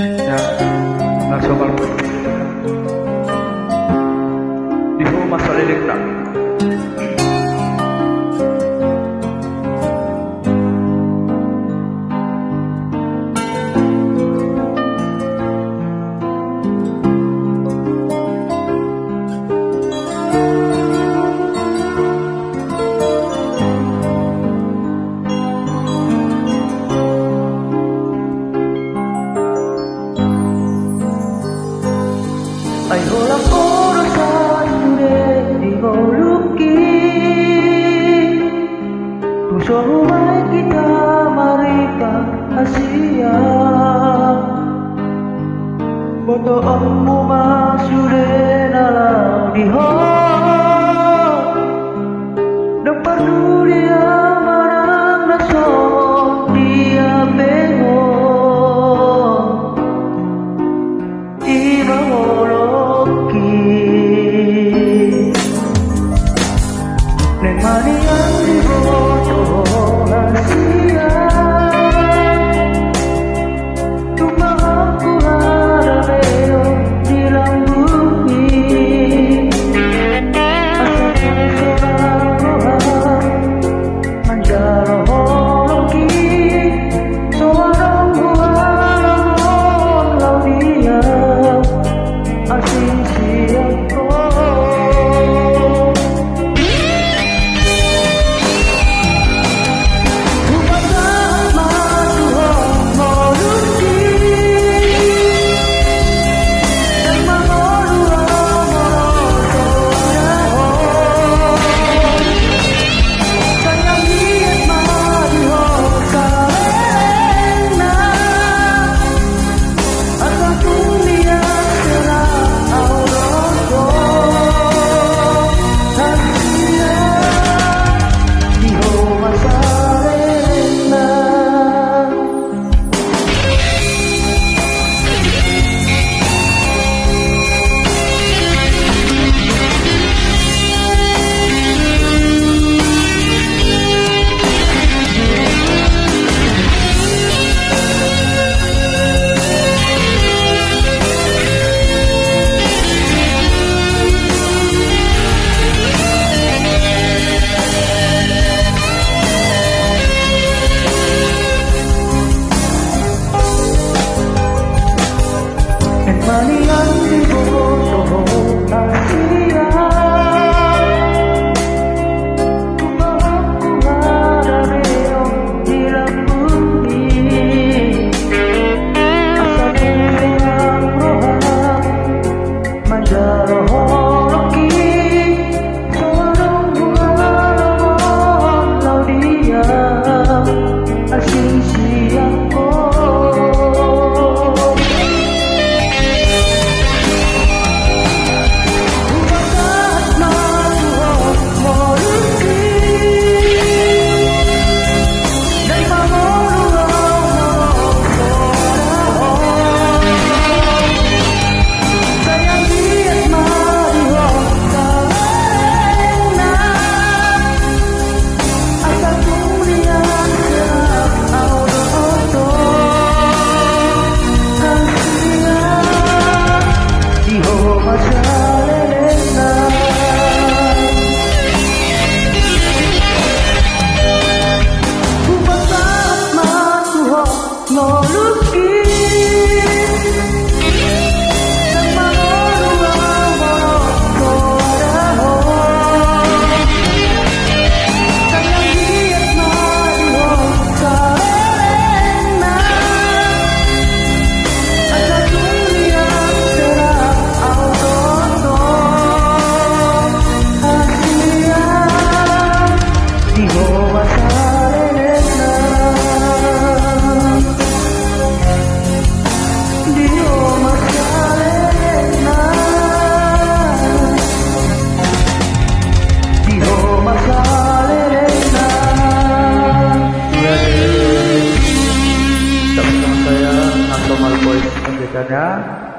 Ya, nasional po. Di ho masalilig na. Ay walang oras at ngunit di mo lukid. Puso ay kita maripag-asiya. Boto ang mumasulit na lang di ho. Nagpaduli ang marang nason di apego. Iba mo Nemani ang liboto na siya. Tumahak ko harapeo silang bumi. Asa puso ng rohan Manjaro hologi. So anong buwan ang laudia Asin siyang ko. Mani ang liboto na siya. Tumahak ko harapeo silang bumi. Asa puso ng rohan Manjaro hologi. So anong buwan ang laudia Asin siyang ko. Malpoy, ang